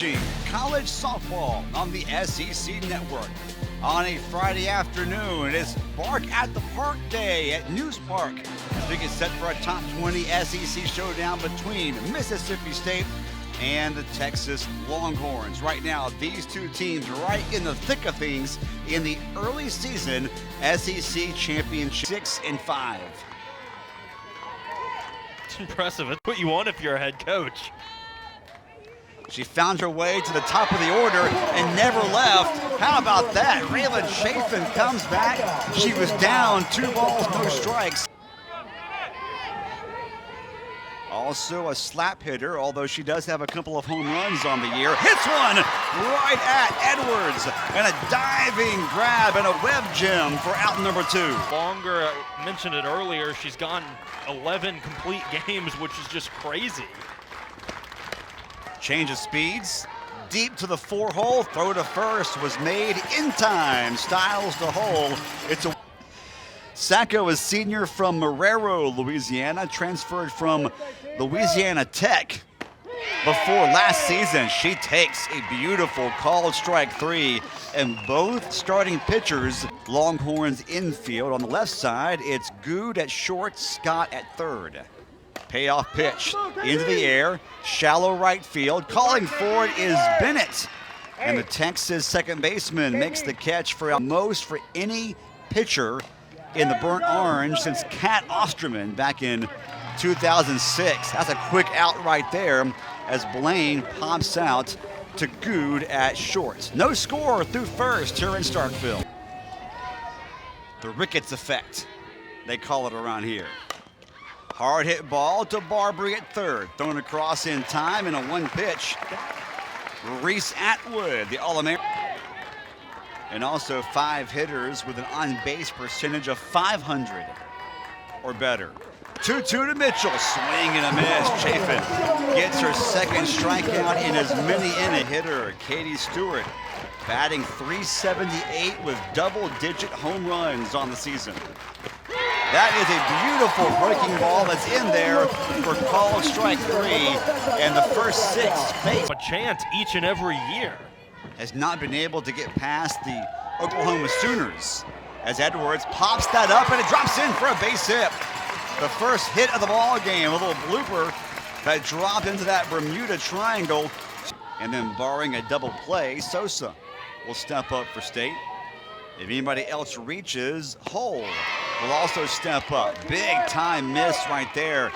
College softball on the SEC Network. On a Friday afternoon, it's Bark at the Park Day at News Park as we get set for a top 20 SEC showdown between Mississippi State and the Texas Longhorns. Right now, these two teams right in the thick of things in the early season SEC Championship 6-5. It's impressive. It's what you want if you're a head coach. She found her way to the top of the order and never left. How about that? Raylan Chafin comes back. She was down 2 balls, no strikes. Also a slap hitter, although she does have a couple of home runs on the year. Hits one right at Edwards. And a diving grab and a web gem for out number 2. Longer, I mentioned it earlier, she's gone 11 complete games, which is just crazy. Change of speeds, deep to the 4-hole, throw to first was made in time. Styles to hole. It's a Sacco is senior from Marrero, Louisiana, transferred from Louisiana Tech before last season. She takes a beautiful called strike 3, and both starting pitchers, Longhorns infield. On the left side, it's Good at short, Scott at third. Payoff pitch into the air, shallow right field. Calling for it is Bennett. And the Texas second baseman makes the catch for most for any pitcher in the Burnt Orange since Cat Osterman back in 2006. That's a quick out right there as Blaine pops out to Good at short. No score through first here in Starkville. The Ricketts effect, they call it around here. Hard hit ball to Barbary at third. Thrown across in time in a 1-pitch. Reese Atwood, the All-American. And also 5 hitters with an on-base percentage of 500 or better. 2-2 to Mitchell. Swing and a miss. Chafin gets her second strikeout in as many innings. Hitter Katie Stewart batting .378 with double-digit home runs on the season. That is a beautiful breaking ball that's in there for called strike 3, and the first 6 face. A chance each and every year. Has not been able to get past the Oklahoma Sooners as Edwards pops that up and it drops in for a base hit. The first hit of the ball game, a little blooper that dropped into that Bermuda Triangle. And then barring a double play, Sosa will step up for State. If anybody else reaches, Hull will also step up. Big time miss right there.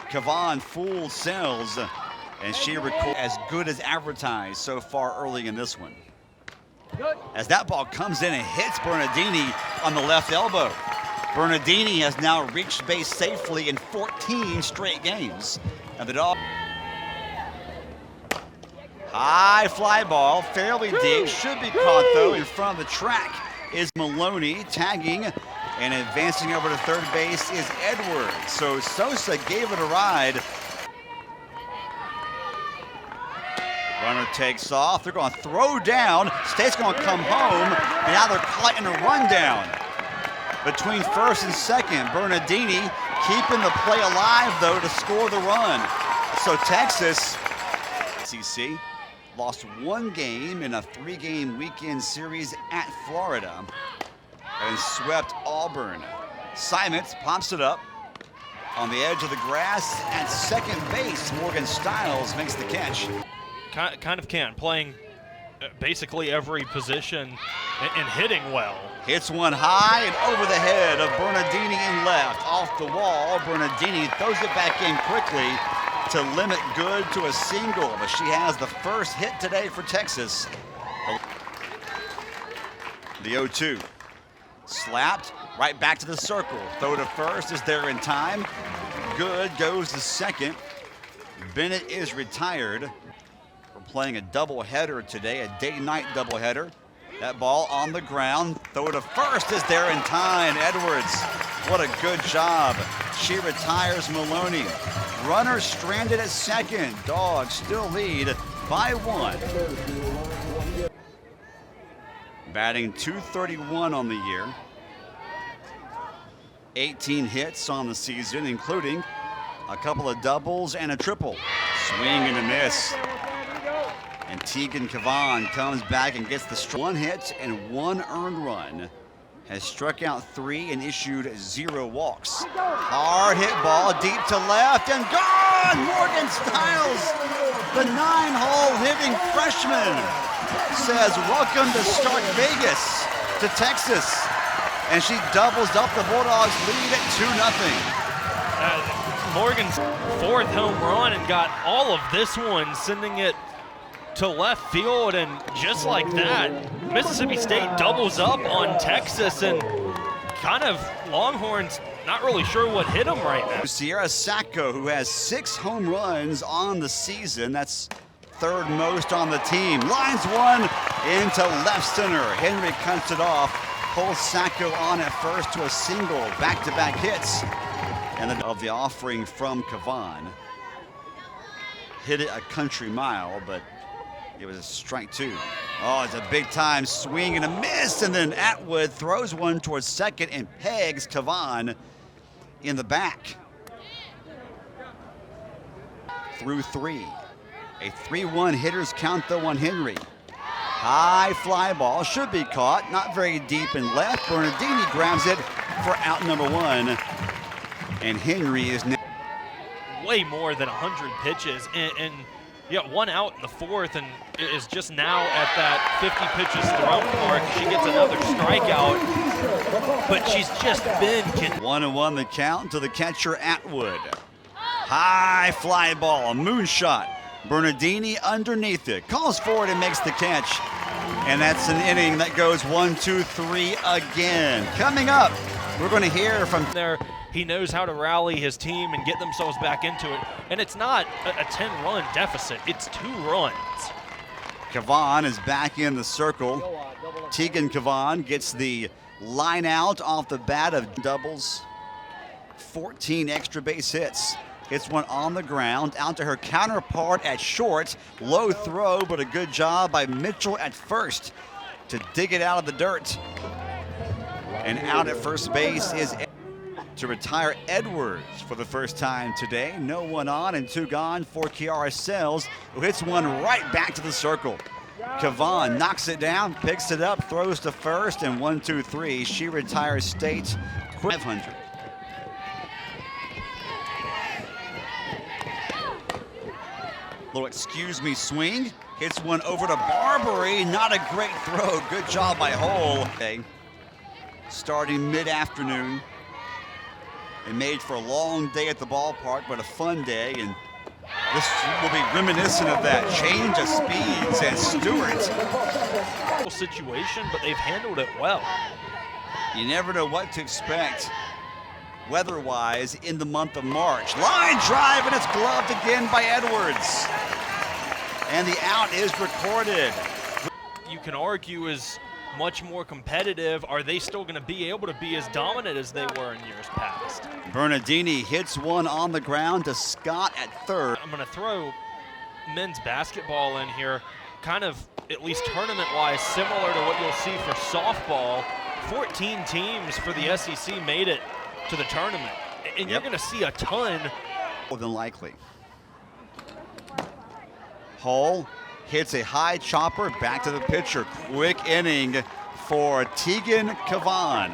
Kavon Fool sells, and she records as good as advertised so far early in this one. As that ball comes in and hits Bernardini on the left elbow. Bernardini has now reached base safely in 14 straight games. And the dog. High fly ball, fairly deep, should be caught though. In front of the track is Maloney tagging, and advancing over to third base is Edwards. So Sosa gave it a ride. Runner takes off. They're going to throw down. State's going to come home, and now they're caught in a rundown between first and second. Bernardini keeping the play alive though to score the run. So Texas SEC lost 1 game in a 3-game weekend series at Florida and swept Auburn. Simons pops it up on the edge of the grass at second base. Morgan Styles makes the catch. Kind of can, playing basically every position and hitting well. Hits one high and over the head of Bernardini in left. Off the wall, Bernardini throws it back in quickly to limit Good to a single, but she has the first hit today for Texas. The 0-2. Slapped, right back to the circle. Throw to first is there in time. Good goes to second. Bennett is retired. We're playing a doubleheader today, a day-night doubleheader. That ball on the ground. Throw to first is there in time. Edwards, what a good job. She retires Maloney. Runner stranded at second. Dogs still lead by 1. Batting .231 on the year. 18 hits on the season, including a couple of doubles and a triple. Swing and a miss. And Tegan Cavan comes back and gets the one hit and one earned run. Has struck out 3 and issued 0 walks. Hard hit ball deep to left and gone! Morgan Stiles, the 9-hole hitting freshman, says welcome to Stark Vegas, to Texas. And she doubles up the Bulldogs lead at 2-0. Morgan's 4th home run and got all of this one, sending it to left field, and just like that, Mississippi State doubles up on Texas, and kind of Longhorns not really sure what hit them right now. Sierra Sacco, who has 6 home runs on the season, that's 3rd most on the team. Lines one into left center. Henry cuts it off, pulls Sacco on at first to a single, back-to-back hits. And then of the offering from Cavan. Hit it a country mile, but it was a strike 2. Oh, it's a big-time swing and a miss, and then Atwood throws one towards second and pegs Cavan in the back. Through 3. A 3-1 hitter's count, though, on Henry. High fly ball, should be caught, not very deep in left. Bernardini grabs it for out number 1. And Henry is now way more than 100 pitches, and yeah, 1 out in the 4th, and is just now at that 50 pitches thrown mark. She gets another strikeout, but she's just been 1-1 the count to the catcher Atwood. High fly ball, a moonshot. Bernardini underneath it, calls for it and makes the catch. And that's an inning that goes 1, 2, 3 again. Coming up, we're going to hear from there. He knows how to rally his team and get themselves back into it. And it's not a 10-run deficit, it's 2 runs. Cavan is back in the circle. Tegan Cavan gets the line out off the bat of doubles. 14 extra base hits. Hits one on the ground, out to her counterpart at short. Low throw, but a good job by Mitchell at first to dig it out of the dirt. And out at first base is to retire Edwards for the first time today. No one on and 2 gone for Kiara Sells, who hits one right back to the circle. Cavan knocks it down, picks it up, throws to first, and 1, 2, 3. She retires State 500. Little excuse me swing. Hits one over to Barbary. Not a great throw. Good job by Hull. Okay. Starting mid-afternoon. It made for a long day at the ballpark, but a fun day, and this will be reminiscent of that. Change of speeds and Stewart. Situation, but they've handled it well. You never know what to expect weather-wise in the month of March. Line drive, and it's gloved again by Edwards. And the out is recorded. You can argue is much more competitive. Are they still going to be able to be as dominant as they were in years past? Bernardini hits one on the ground to Scott at 3rd. I'm going to throw men's basketball in here, kind of at least tournament-wise similar to what you'll see for softball. 14 teams for the SEC made it to the tournament, and you're going to see a ton. More than likely. Hull hits a high chopper back to the pitcher. Quick inning for Tegan Cavan.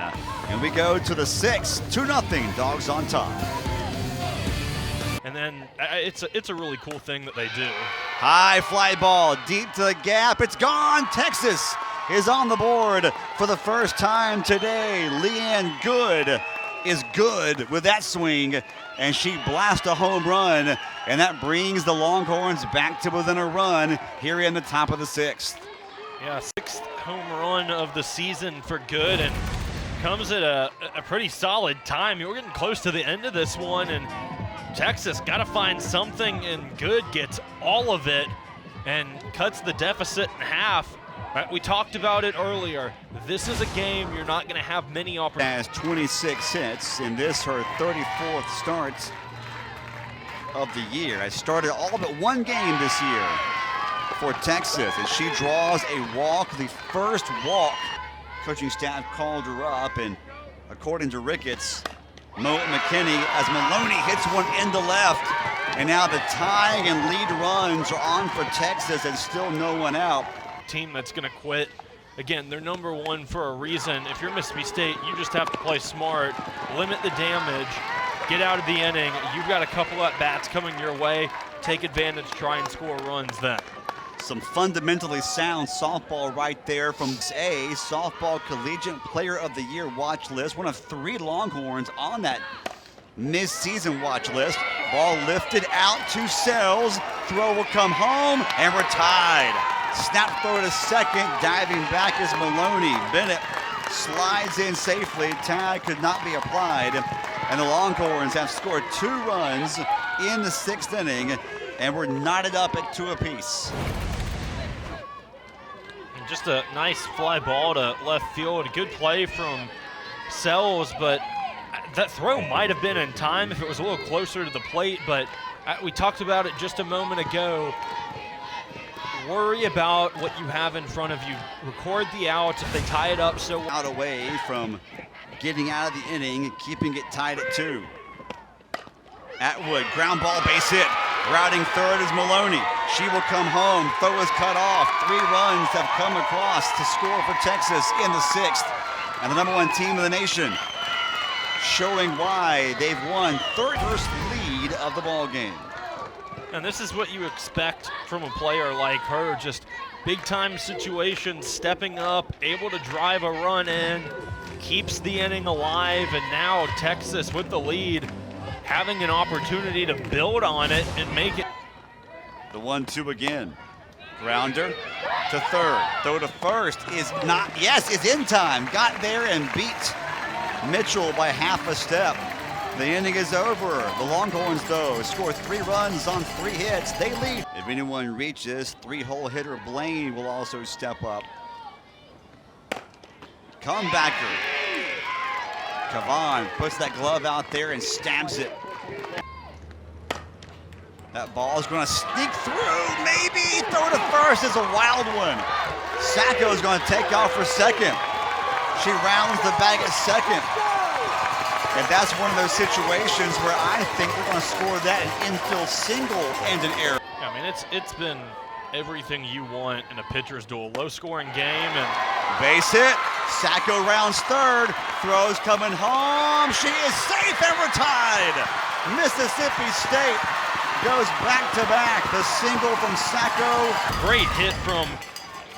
And we go to the 6th, 2-0, Dogs on top. And then it's a really cool thing that they do. High fly ball deep to the gap. It's gone. Texas is on the board for the first time today. Leanne Good is good with that swing, and she blasts a home run, and that brings the Longhorns back to within a run here in the top of the 6th. Yeah, 6th home run of the season for Good, and comes at a pretty solid time. We're getting close to the end of this one, and Texas got to find something, and Good gets all of it and cuts the deficit in half. Right, we talked about it earlier. This is a game you're not going to have many opportunities. Has 26 hits in this, her 34th start of the year. Has started all but one game this year for Texas, and she draws a walk, the first walk. Coaching staff called her up, and according to Ricketts, Mo McKinney, as Maloney hits one into left, And now the tying and lead runs are on for Texas and still no one out. Team that's going to quit. Again, they're number one for a reason. If you're Mississippi State, you just have to play smart, limit the damage, get out of the inning. You've got a couple at-bats coming your way. Take advantage, try and score runs then. Some fundamentally sound softball right there from a Softball Collegiate Player of the Year watch list. One of 3 Longhorns on that mid-season watch list. Ball lifted out to Sells. Throw will come home, and we're tied. Snap throw to second. Diving back is Maloney. Bennett slides in safely. Tag could not be applied. And the Longhorns have scored 2 runs in the 6th inning, and we're knotted up at 2 apiece. And just a nice fly ball to left field. A good play from Sells, but that throw might have been in time if it was a little closer to the plate, but we talked about it just a moment ago. Worry about what you have in front of you. Record the outs. If they tie it up so out away from getting out of the inning, keeping it tied at 2. Atwood, ground ball, base hit. Routing third is Maloney. She will come home. Throw is cut off. 3 runs have come across to score for Texas in the 6th. And the number 1 team in the nation, showing why they've won first lead of the ball game. And this is what you expect from a player like her, just big-time situations, stepping up, able to drive a run in, keeps the inning alive, and now Texas with the lead, having an opportunity to build on it and make it. The 1-2 again. Grounder to third. Throw to first is not, yes, it's in time. Got there and beat Mitchell by half a step. The inning is over. The Longhorns, though, score 3 runs on 3 hits. They lead. If anyone reaches, 3-hole hitter Blaine will also step up. Comebacker. Kavan puts that glove out there and stamps it. That ball is going to sneak through, maybe. Throw to first is a wild one. Sacco is going to take off for second. She rounds the bag at second. And that's one of those situations where I think we're going to score that an infield single and an error. I mean, it's been everything you want in a pitcher's duel. Low-scoring game and base hit. Sacco rounds third. Throws coming home. She is safe and we're tied. Mississippi State goes back-to-back. The single from Sacco. Great hit from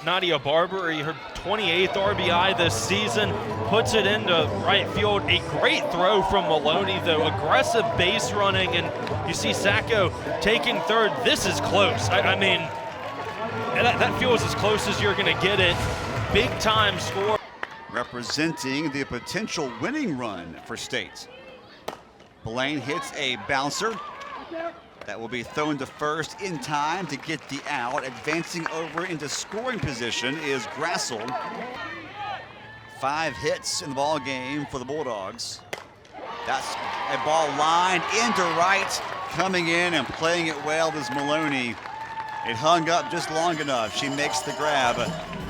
Nadia Barbary, her 28th RBI this season, puts it into right field. A great throw from Maloney, though. Aggressive base running, and you see Sacco taking third. This is close. I mean, that feels as close as you're going to get it. Big-time score. Representing the potential winning run for State. Blaine hits a bouncer. That will be thrown to first in time to get the out. Advancing over into scoring position is Grassel. 5 hits in the ball game for the Bulldogs. That's a ball lined into right. Coming in and playing it well is Maloney. It hung up just long enough. She makes the grab.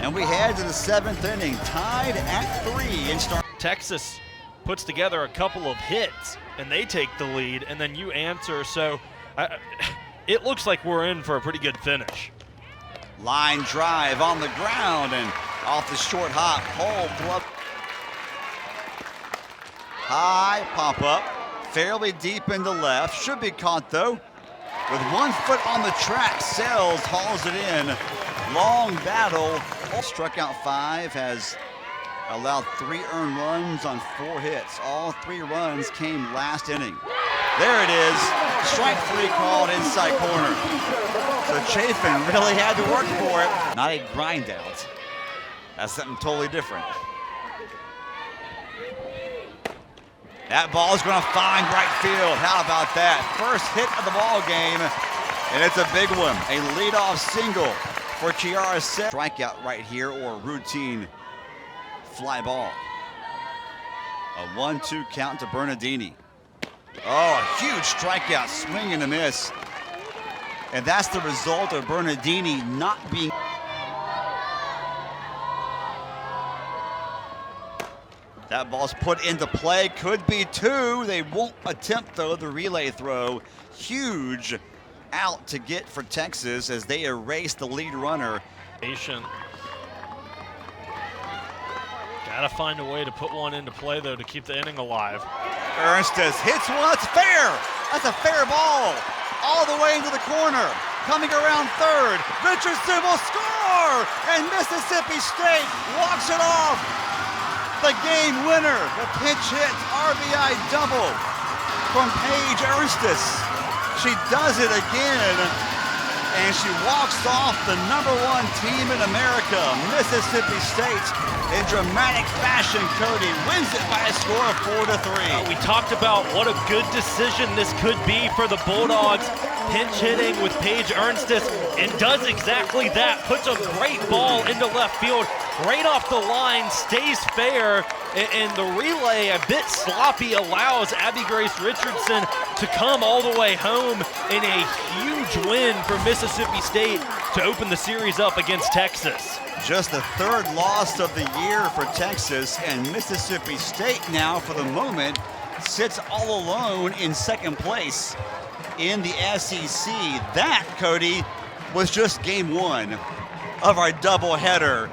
And we head to the 7th inning, tied at 3 in start. Texas puts together a couple of hits, and they take the lead, and then you answer. So it looks like we're in for a pretty good finish. Line drive on the ground and off the short hop. Hole glove. High pop up, fairly deep into left. Should be caught though. With 1 foot on the track, Sells hauls it in. Long battle. Struck out 5, has allowed 3 earned runs on 4 hits. All 3 runs came last inning. There it is. Strike 3 called inside corner. So Chafin really had to work for it. Not a grind out. That's something totally different. That ball is going to find right field. How about that? First hit of the ball game, and it's a big one. A leadoff single for Chiara Sells. Strikeout right here, or routine fly ball. A 1-2 count to Bernardini. Oh, a huge strikeout, swing and a miss. And that's the result of Bernardini not being. That ball's put into play, could be two. They won't attempt, though, the relay throw. Huge out to get for Texas as they erase the lead runner. Gotta find a way to put one into play, though, to keep the inning alive. Ernstes hits one, that's fair. That's a fair ball. All the way into the corner. Coming around third, Richardson will score! And Mississippi State walks it off. The game winner, the pinch hit RBI double from Paige Ernstes. She does it again, and she walks off the #1 team in America, Mississippi State, in dramatic fashion. Cody wins it by a score of 4-3. We talked about what a good decision this could be for the Bulldogs. Pinch hitting with Paige Ernstes, and does exactly that. Puts a great ball into left field, right off the line, stays fair, and the relay, a bit sloppy, allows Abby Grace Richardson to come all the way home in a huge win for Mississippi State to open the series up against Texas. Just the third loss of the year for Texas, and Mississippi State now, for the moment, sits all alone in second place in the SEC. That, Cody, was just game one of our doubleheader.